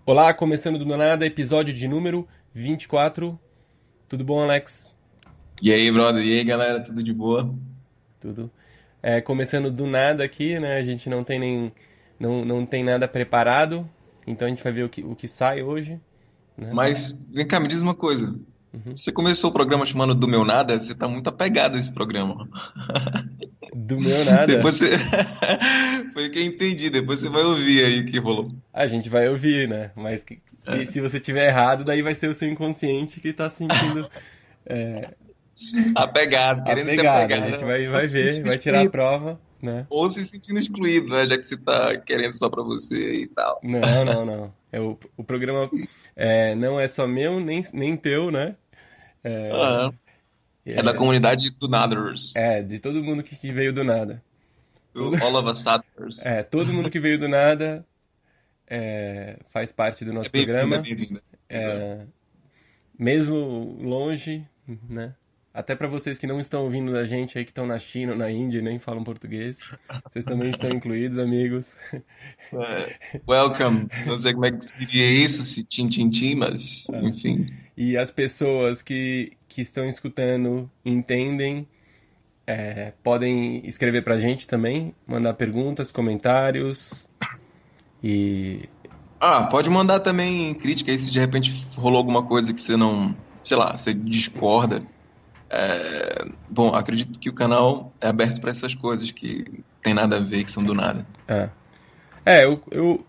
Olá, começando do nada, episódio de número 24. Tudo bom, Alex? E aí, brother? E aí, galera? Tudo de boa? Tudo. Começando do nada aqui, né? A gente não tem nada preparado, então a gente vai ver o que sai hoje, né? Mas vem cá, me diz uma coisa. Você começou o programa chamando Do Meu Nada, você tá muito apegado a esse programa. Do meu nada, Depois você. Foi o que eu entendi, depois você vai ouvir aí o que rolou. a gente vai ouvir, né? Mas se você tiver errado, daí vai ser o seu inconsciente que tá se sentindo Apegado, querendo se apegado. A apegar, gente né? vai, Ou vai se ver, sentindo vai tirar a excluído. prova, né? Ou se sentindo excluído, né? Já que você tá querendo só pra você e tal. Não, não, não. O programa não é só meu, nem teu, né? Aham. É da comunidade do Nathers. De todo mundo que veio do nada. Todo, Do All of Us Nathers. todo mundo que veio do nada faz parte do É nosso bem-vinda, é programa, bem-vinda. Bem-vinda. mesmo longe, né? Até para vocês que não estão ouvindo da gente aí, que estão na China ou na Índia e nem falam português, vocês também estão incluídos, amigos. Welcome. Não sei como é que se diria isso, se tim, mas enfim. E as pessoas que estão escutando entendem, podem escrever pra gente também, mandar perguntas, comentários e Ah, pode mandar também crítica aí se de repente rolou alguma coisa que você não, sei lá, você discorda. Bom, acredito que o canal é aberto para essas coisas que tem nada a ver, que são do nada. eu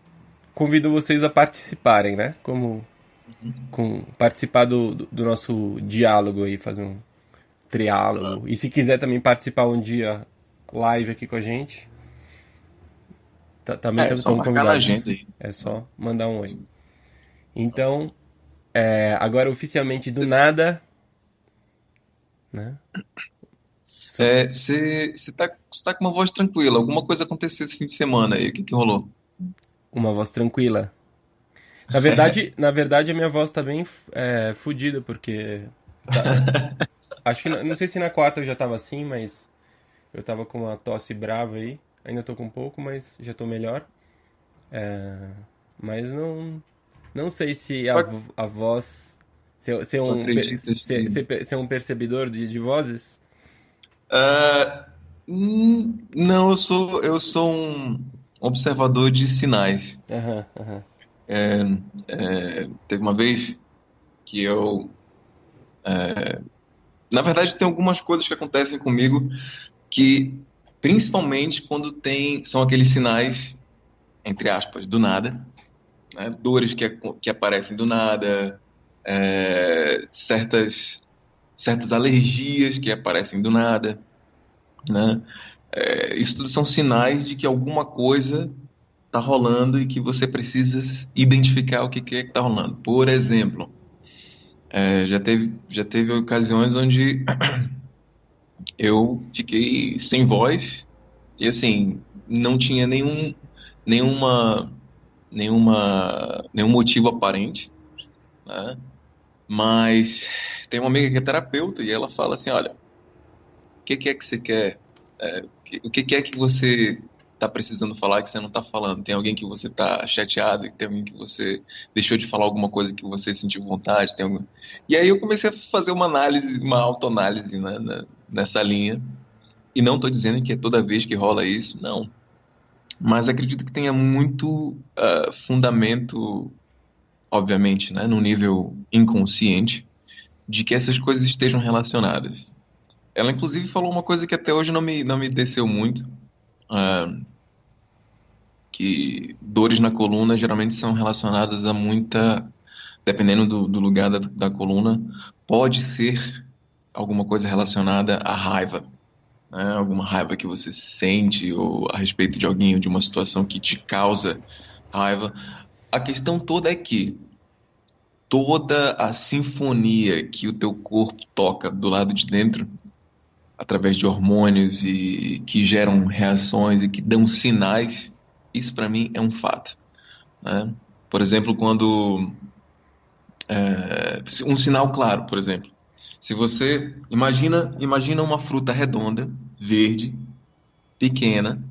convido vocês a participarem, né? Participar do nosso diálogo aí, fazer um triálogo. E se quiser também participar um dia live aqui com a gente, também É, só estão marcar na convidados. agenda aí. É só mandar um oi. Então, agora oficialmente do Você nada, né? So- você tá com uma voz tranquila. Alguma coisa aconteceu esse fim de semana aí. O que que rolou? uma voz tranquila. Na verdade a minha voz tá bem fodida, porque acho que não sei se na quarta eu já tava assim, mas eu tava com uma tosse brava aí. Ainda tô com um pouco, mas já tô melhor. Mas não sei se a voz. Ser Tu um, acreditas que. ser um percebedor de vozes. Ah, não, eu sou um observador de sinais. Aham, aham. Teve uma vez que eu. Na verdade, tem algumas coisas que acontecem comigo que, principalmente quando são aqueles sinais, entre aspas, do nada, né? Dores que aparecem do nada, certas alergias que aparecem do nada, né? Isso tudo são sinais de que alguma coisa está rolando e que você precisa identificar o que é que está rolando. Por exemplo, já teve ocasiões onde eu fiquei sem voz e assim não tinha nenhuma, nenhum motivo aparente, né? Mas tem uma amiga que é terapeuta e ela fala assim, olha, o que é que você quer? O que é que você está precisando falar que você não está falando? Tem alguém que você está chateado? Tem alguém que você deixou de falar alguma coisa que você sentiu vontade? E aí eu comecei a fazer uma análise, uma autoanálise, né, nessa linha. E não estou dizendo que é toda vez que rola isso, não. Mas acredito que tenha muito fundamento, obviamente, né, no nível inconsciente, de que essas coisas estejam relacionadas. Ela, inclusive, falou uma coisa que até hoje não me desceu muito, ah, que dores na coluna geralmente são relacionadas a muita, dependendo do lugar da coluna, pode ser alguma coisa relacionada à raiva, né? Alguma raiva que você sente ou a respeito de alguém ou de uma situação que te causa raiva. A questão toda é que toda a sinfonia que o teu corpo toca do lado de dentro, através de hormônios e que geram reações e que dão sinais, isso para mim é um fato, né? Por exemplo, quando um sinal claro, por exemplo, se você imagina uma fruta redonda, verde, pequena,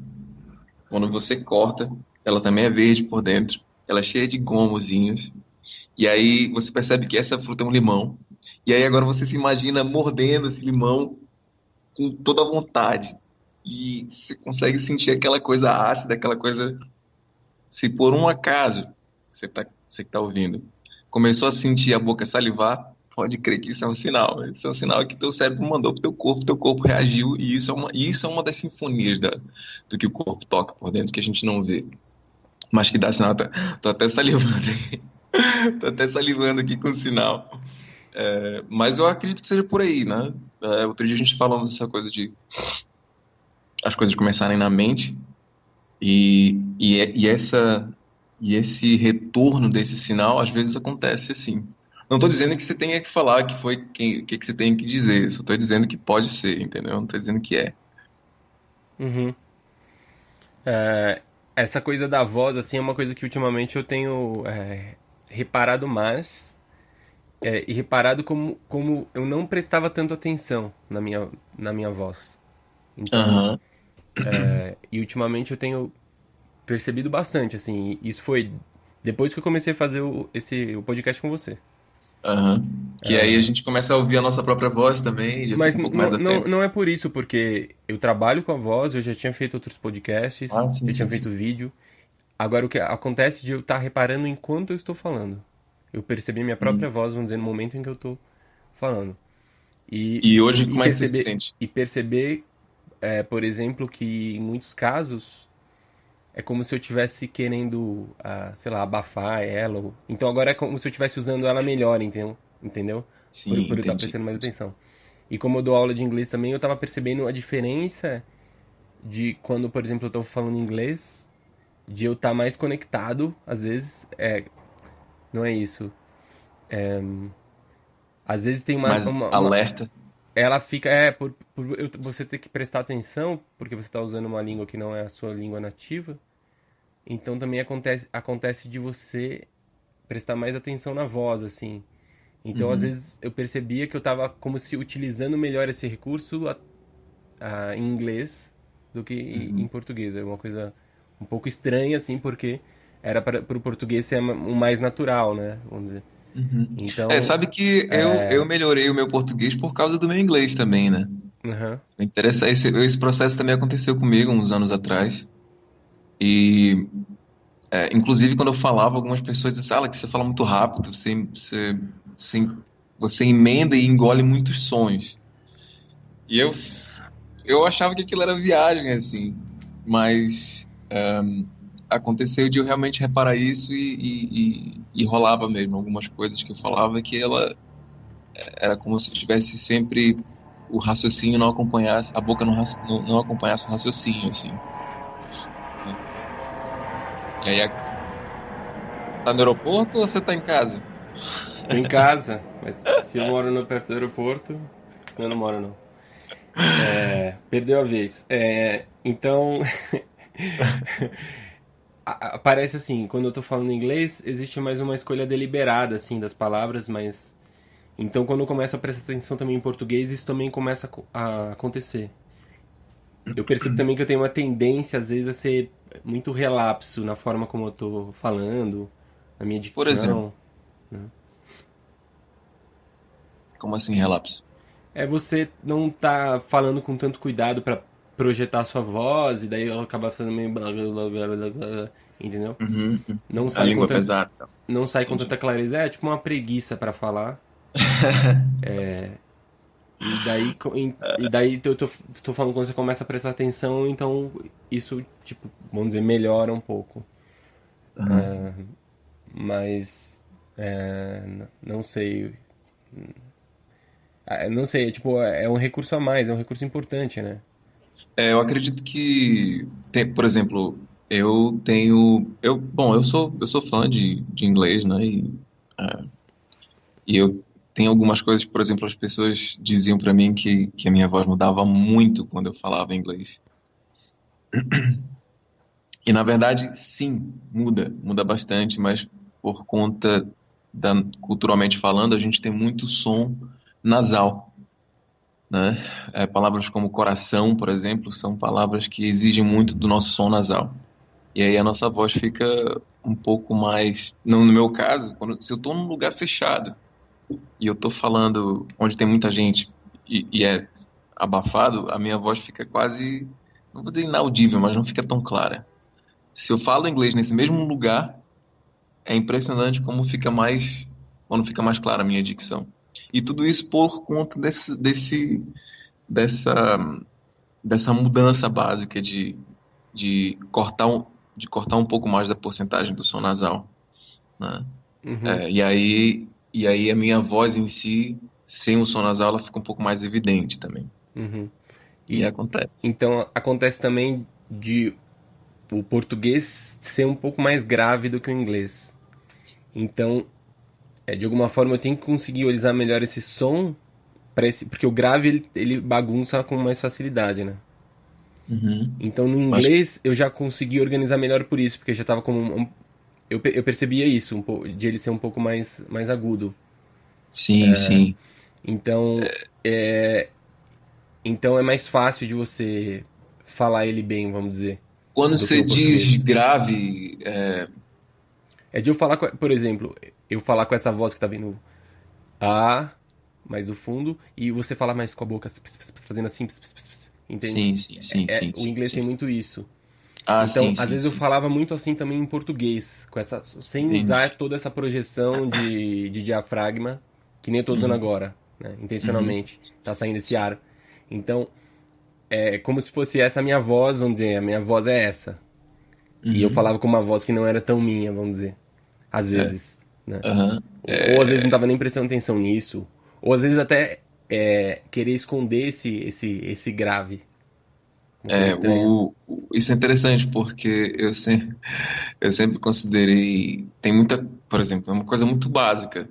quando você corta, ela também é verde por dentro. ela é cheia de gomozinhos. E aí você percebe que essa fruta é um limão. E aí agora você se imagina mordendo esse limão com toda a vontade. E você consegue sentir aquela coisa ácida, aquela coisa. Se por um acaso você que tá ouvindo, começou a sentir a boca salivar, pode crer que isso é um sinal. Isso é um sinal que teu cérebro mandou pro teu corpo reagiu, e isso é uma das sinfonias do que o corpo toca por dentro, que a gente não vê. Mas que dá sinal. Tô até salivando aqui. Tô até salivando aqui com o sinal. Mas eu acredito que seja por aí, né? Outro dia a gente falando dessa coisa de as coisas começarem na mente e esse retorno desse sinal às vezes acontece assim. Não estou dizendo que você tenha que falar que foi o que você tem que dizer, só estou dizendo que pode ser, entendeu? Não estou dizendo que é. Uhum. É, essa coisa da voz, assim, é uma coisa que ultimamente eu tenho reparado mais. E reparado como eu não prestava tanto atenção na minha voz. Então, Aham, e ultimamente eu tenho percebido bastante, assim. Isso foi depois que eu comecei a fazer o podcast com você. aham. Que aí a gente começa a ouvir a nossa própria voz também, e já Mas fica um pouco mais atento. não é por isso, porque eu trabalho com a voz, eu já tinha feito outros podcasts, Ah, sim, já tinha sim, sim. feito vídeo. Agora o que acontece de eu estar reparando enquanto eu estou falando. Eu percebi minha própria Hum. voz, vamos dizer, no momento em que eu estou falando. E, E hoje, e como é que você se perceber, sente? e perceber por exemplo, que em muitos casos é como se eu estivesse querendo, sei lá, abafar ela. Então agora é como se eu estivesse usando ela melhor, entendeu? Sim, Por eu estar entendi, prestando mais entendi. atenção. E como eu dou aula de inglês também, eu estava percebendo a diferença de quando, por exemplo, eu estou falando inglês, de eu estar mais conectado, às vezes, não é isso. Às vezes tem Mais alerta. ela fica, você ter que prestar atenção, porque você está usando uma língua que não é a sua língua nativa, então também acontece de você prestar mais atenção na voz, assim. Então, às Uhum, vezes, eu percebia que eu estava como se utilizando melhor esse recurso em inglês do que em uhum, português. É uma coisa um pouco estranha, assim, porque era para o português ser o mais natural, né? Vamos dizer. uhum. Então, Sabe que eu melhorei o meu português por causa do meu inglês também, né? aham, Esse processo também aconteceu comigo uns anos atrás. E, inclusive, quando eu falava, algumas pessoas diziam, que você fala muito rápido, você, você emenda e engole muitos sons. E eu achava que aquilo era viagem, assim. Mas aconteceu de eu realmente reparar isso e rolava mesmo. Algumas coisas que eu falava que ela era como se tivesse sempre o raciocínio não acompanhasse, a boca não acompanhasse o raciocínio, assim, né? E aí, você tá no aeroporto ou você tá em casa? tô em casa, mas se eu moro no perto do aeroporto, eu não moro não. Perdeu a vez. Então, parece assim, quando eu tô falando inglês, existe mais uma escolha deliberada, assim, das palavras, mas... Então, quando eu começo a prestar atenção também em português, isso também começa a acontecer. Eu percebo também que eu tenho uma tendência, às vezes, a ser muito relapso na forma como eu tô falando, na minha Por exemplo, dicção. como assim relapso? É você não tá falando com tanto cuidado pra projetar a sua voz, e daí ela acaba fazendo meio blá blá blá blá blá blá, entendeu? Uhum, Não a sai com língua tanto, pesada, tá? não sai com Entendi. tanta clareza, é tipo uma preguiça pra falar. E daí tô falando quando você começa a prestar atenção, então isso, tipo, vamos dizer, melhora um pouco. Uhum. Mas não sei. Não sei, tipo, é um recurso a mais, é um recurso importante, né? Eu acredito que, por exemplo, bom, eu sou fã de inglês, né? E eu tenho algumas coisas, por exemplo, as pessoas diziam pra mim que a minha voz mudava muito quando eu falava inglês. E na verdade, sim, muda bastante, mas por conta culturalmente falando, a gente tem muito som nasal, né? Palavras como coração, por exemplo, são palavras que exigem muito do nosso som nasal. E aí a nossa voz fica um pouco mais. No meu caso, se eu tô num lugar fechado e eu tô falando onde tem muita gente e é abafado, a minha voz fica quase, não vou dizer inaudível, mas não fica tão clara. Se eu falo inglês nesse mesmo lugar, é impressionante como quando fica mais clara a minha dicção. E tudo isso por conta dessa, dessa mudança básica de cortar de cortar um pouco mais da porcentagem do som nasal, né? Uhum, E aí a minha voz em si, sem o som nasal, ela fica um pouco mais evidente também. uhum. E E acontece. então acontece também de o português ser um pouco mais grave do que o inglês. Então, de alguma forma eu tenho que conseguir utilizar melhor esse som para esse, porque o grave ele bagunça com mais facilidade, né? Uhum. Então no Mas inglês eu já consegui organizar melhor por isso, porque já tava como eu percebia isso, um pouco, de ele ser um pouco mais agudo. sim, sim. Então, então é mais fácil de você falar ele bem, vamos dizer, Quando do que você o diz português. grave, É de eu falar, por exemplo, eu falar com essa voz que tá vindo A, mais do fundo, e você falar mais com a boca, fazendo assim, entende? sim, sim, sim, sim, O sim, inglês tem sim. muito isso. Ah, Então, sim, às sim, vezes eu sim, sim. falava muito assim também em português, com essa, sem Entendi. usar toda essa projeção de diafragma, que nem eu tô usando Uhum, agora, né? uhum, Intencionalmente. Tá saindo esse ar. Então, é como se fosse essa a minha voz, vamos dizer, a minha voz é essa. E eu uhum. falava com uma voz que não era tão minha, vamos dizer. Às É, vezes, né? aham. Ou às vezes não tava nem prestando atenção nisso. Ou às vezes até querer esconder esse grave. Uma coisa estranha. Isso é interessante porque eu sempre considerei. Tem muita, por exemplo, é uma coisa muito básica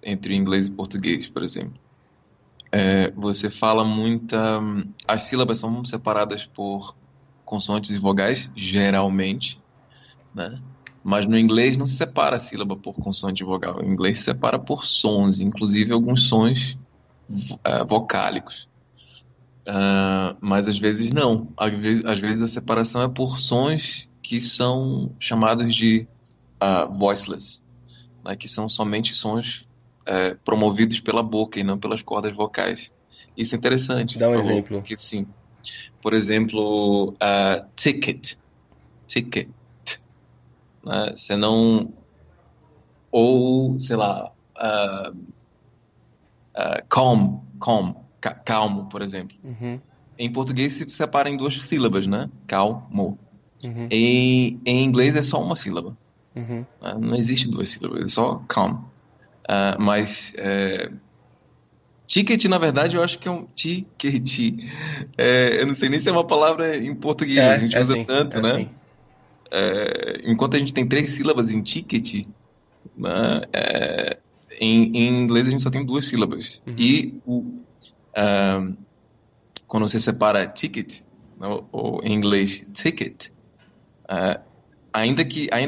entre inglês e português, por exemplo. Você fala muita. As sílabas são separadas por consoantes e vogais, geralmente, né? Mas no inglês não se separa a sílaba por consoante e vogal. O inglês se separa por sons, inclusive alguns sons vocálicos. Mas às vezes não. Às vezes a separação é por sons que são chamados de voiceless, né? Que são somente sons promovidos pela boca e não pelas cordas vocais. Isso é interessante, Dá você um falou, exemplo. porque sim. Por exemplo, ticket, ticket, né? Você não. Ou, sei lá, calmo, por exemplo. Uhum, Em português se separa em duas sílabas, né? Calmo. uhum, Em inglês é só uma sílaba, uhum. né? Não existe duas sílabas, é só calm. Mas ticket, na verdade, eu acho que é um ticket. Eu não sei nem se é uma palavra em português, mas a gente É usa assim, é tanto, né? assim. Enquanto a gente tem três sílabas em ticket, né? Em inglês a gente só tem duas sílabas. Uhum, E quando você separa ticket, né, ou em inglês ticket, ainda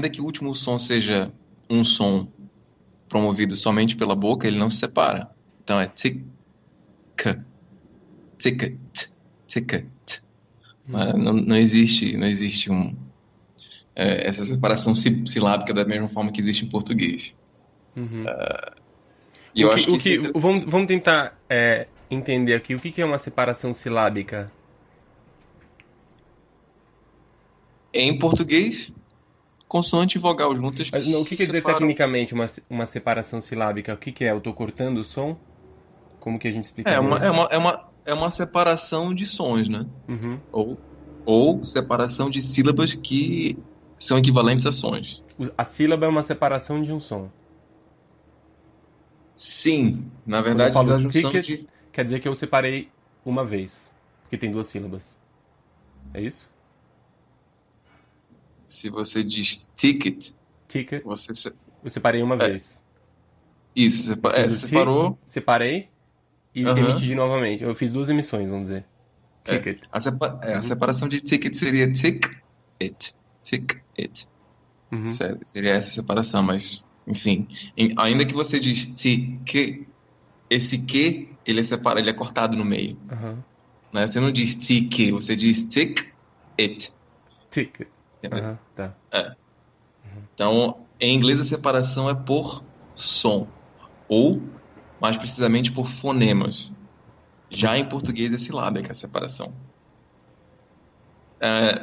que o último som seja um som promovido somente pela boca, ele não se separa. Então é tick, ticket, ticket. Não existe essa separação silábica da mesma forma que existe em português. uhum. E eu acho que isso é interessante. Vamos tentar entender aqui o que é uma separação silábica. Em português, consoante e vogal juntas que Mas não, o que se quer dizer separam. tecnicamente uma separação silábica? O que é? Eu tô cortando o som? Como que a gente É explicaria uma, é isso? uma, é uma, é uma separação de sons, né? Uhum. Ou, ou separação de sílabas que são equivalentes a sons. A sílaba é uma separação de um som. Sim, na Quando eu verdade, falo da junção ticket, de. quer dizer que eu separei uma vez, porque tem duas sílabas. É isso? Se você diz ticket, Ticket, você. eu separei uma É, vez. isso, Eu fiz o tick, separou. separei e emiti Aham. de novamente. Eu fiz duas emissões, vamos dizer. É. Ticket. A Uhum. separação de ticket seria tick it. Tick it. Uhum. Seria essa separação, mas, enfim. Ainda que você diz tick, esse que, ele é cortado no meio. Uhum. Né? Você não diz tick, você diz tick it. Ticket. Entendeu? Aham, tá. É. Então, em inglês a separação é por som, ou, mais precisamente, por fonemas. Já em português é silábica a separação.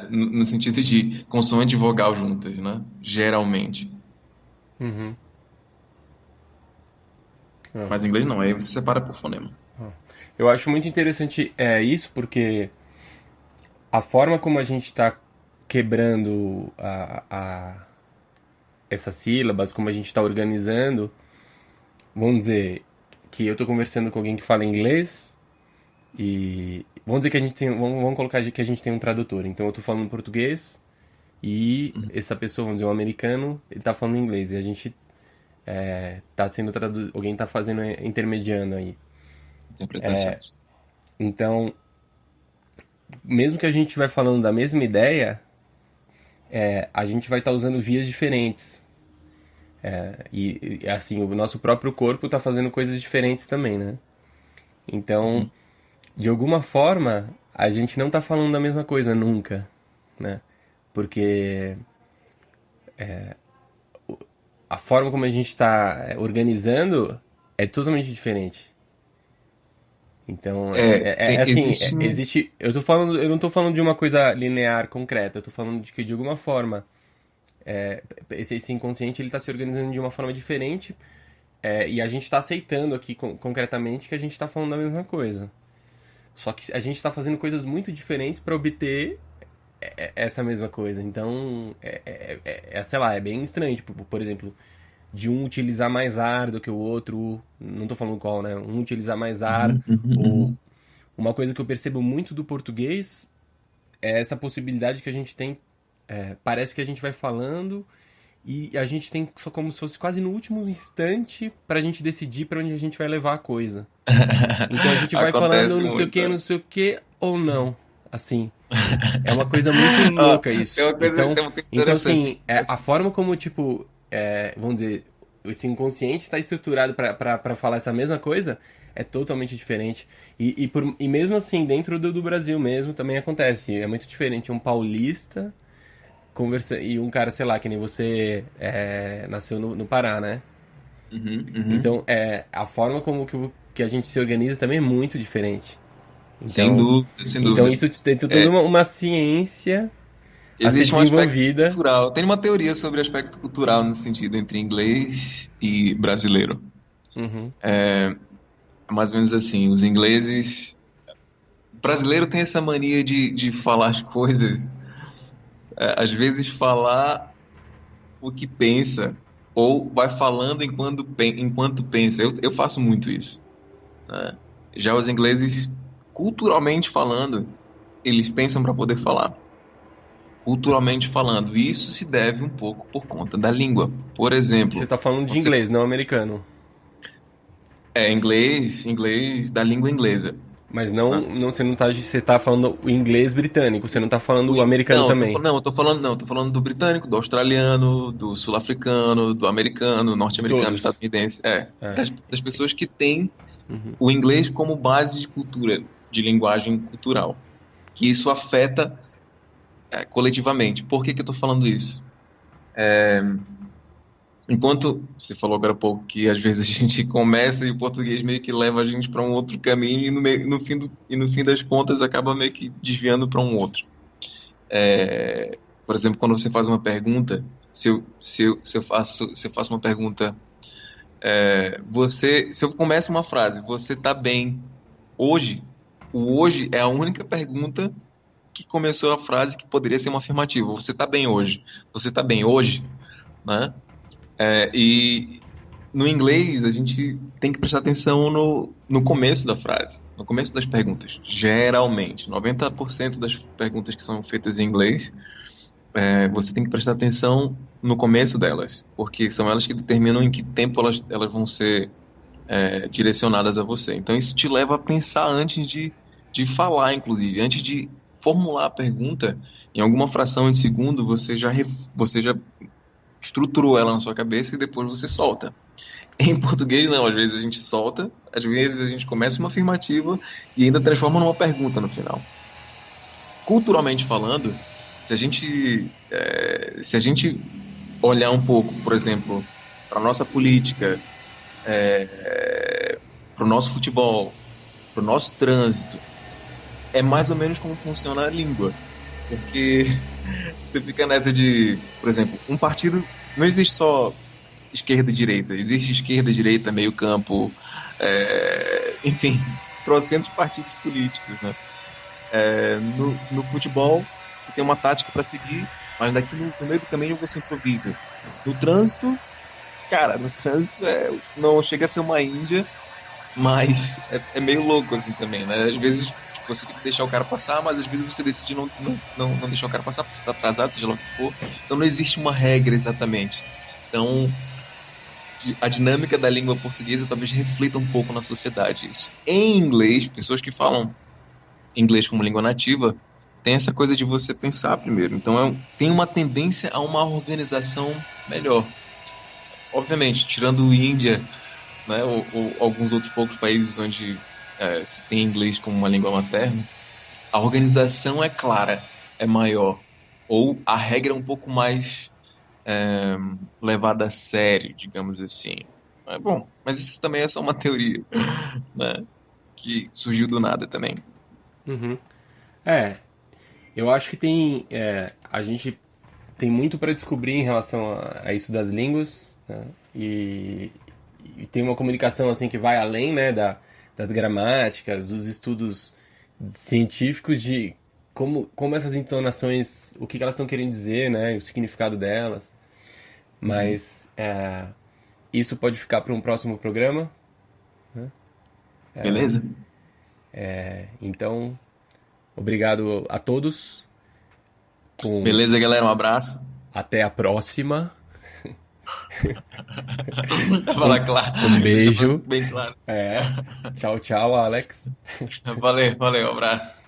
No sentido de consoante e vogal juntas, né? Geralmente. Uhum. Ah. Mas em inglês não, aí você separa por fonema. Eu acho muito interessante isso, porque a forma como a gente está quebrando essas sílabas, como a gente está organizando, vamos dizer que eu estou conversando com alguém que fala inglês e vamos dizer que a gente tem, vamos colocar que a gente tem um tradutor. Então eu estou falando português e essa pessoa, vamos dizer, um americano, ele está falando inglês e a gente tá sendo traduzido, alguém está fazendo intermediando aí. Interpretações. Então, mesmo que a gente estiver falando da mesma ideia, a gente vai estar usando vias diferentes. Assim, o nosso próprio corpo está fazendo coisas diferentes também, né? Então, de alguma forma, a gente não está falando da mesma coisa nunca, né? Porque a forma como a gente está organizando é totalmente diferente. Então, assim, Existe um. existe. Eu não tô falando de uma coisa linear, concreta. Eu tô falando de que de alguma forma esse inconsciente ele tá se organizando de uma forma diferente e a gente tá aceitando aqui concretamente que a gente tá falando da mesma coisa. Só que a gente tá fazendo coisas muito diferentes para obter essa mesma coisa. Então, sei lá, é bem estranho. Tipo, por exemplo, de um utilizar mais ar do que o outro. Não tô falando qual, né? Um utilizar mais ar. Uhum, uhum, Ou uhum. uma coisa que eu percebo muito do português é essa possibilidade que a gente tem. Parece que a gente vai falando e a gente tem só como se fosse quase no último instante pra gente decidir pra onde a gente vai levar a coisa. Então a gente vai falando Acontece não sei o muito. que, não sei o que, ou não. Assim. É uma coisa muito Ó, louca isso. Então, tem uma coisa então interessante. assim, a forma como, tipo, vamos dizer, esse inconsciente está estruturado pra falar essa mesma coisa é totalmente diferente. E mesmo assim, dentro do Brasil mesmo, também acontece. É muito diferente um paulista conversa, e um cara, sei lá, que nem você nasceu no Pará, né? Uhum, uhum. Então, a forma como que a gente se organiza também é muito diferente. Sem Então, dúvida, sem então dúvida. isso tem toda É, uma ciência a ser existe um aspecto desenvolvida. cultural. Tem uma teoria sobre aspecto cultural no sentido entre inglês e brasileiro. Uhum. É mais ou menos assim, os ingleses. O brasileiro tem essa mania de falar as coisas, às vezes falar o que pensa, ou vai falando enquanto pensa. Eu faço muito isso, né? Já os ingleses, culturalmente falando, eles pensam para poder falar. Culturalmente falando, isso se deve um pouco por conta da língua. Por Você exemplo, tá falando de quando você inglês, não americano. inglês da língua inglesa, Mas né? você não tá, você tá falando o inglês britânico, você não tá falando o americano Não, também. eu tô falando do britânico, do australiano, do sul-africano, do americano, De norte-americano, todos. estadunidense. É. Das pessoas que têm o inglês como base de cultura, de linguagem cultural. Que isso afeta, coletivamente. Por que que eu tô falando isso? Enquanto você falou agora há pouco que às vezes a gente começa e o português meio que leva a gente para um outro caminho e no fim das contas acaba meio que desviando para um outro. Por exemplo, quando você faz uma pergunta, se eu faço uma pergunta, se eu começo uma frase, você tá bem hoje? O hoje é a única pergunta que começou a frase que poderia ser uma afirmativa. Você tá bem hoje? Você tá bem hoje? Né? E no inglês a gente tem que prestar atenção no começo da frase, no começo das perguntas. Geralmente, 90% das perguntas que são feitas em inglês, você tem que prestar atenção no começo delas, porque são elas que determinam em que tempo elas vão ser direcionadas a você. Então isso te leva a pensar antes de falar, inclusive. Antes de formular a pergunta, em alguma fração de segundo, você já estruturou ela na sua cabeça e depois você solta. Em português, não. Às vezes a gente solta, às vezes a gente começa uma afirmativa e ainda transforma numa pergunta no final. Culturalmente falando, se a gente olhar um pouco, por exemplo, para a nossa política, para o nosso futebol, para o nosso trânsito, é mais ou menos como funciona a língua. Porque você fica nessa de, por exemplo, um partido, não existe só esquerda e direita, existe esquerda, direita, meio campo, enfim, trocentos partidos políticos, né? No futebol, você tem uma tática para seguir, mas daqui no meio do caminho você improvisa. No trânsito, cara, no trânsito não chega a ser uma Índia, mas é meio louco assim também, né? Às vezes tipo, você tem que deixar o cara passar, mas às vezes você decide não deixar o cara passar porque você está atrasado, seja lá o que for. Então não existe uma regra exatamente. Então a dinâmica da língua portuguesa talvez reflita um pouco na sociedade isso. Em inglês, pessoas que falam inglês como língua nativa tem essa coisa de você pensar primeiro. Então tem uma tendência a uma organização melhor. Obviamente, tirando Índia, né, ou alguns outros poucos países onde se tem inglês como uma língua materna, a organização é clara, é maior, ou a regra é um pouco mais é, levada a sério, digamos assim. Bom, mas isso também é só uma teoria, né, que surgiu do nada também. Uhum. É, eu acho que a gente tem muito para descobrir em relação a isso das línguas, né? E tem uma comunicação assim que vai além, né, das gramáticas, dos estudos científicos de como essas entonações, o que elas estão querendo dizer, né, o significado delas. Uhum. Mas isso pode ficar para um próximo programa. Beleza? Então, obrigado a todos. Com Beleza, galera, um abraço. até a próxima. Pra Um, falar claro, um deixa beijo. bem claro. Tchau, tchau, Alex. Valeu, valeu, um abraço.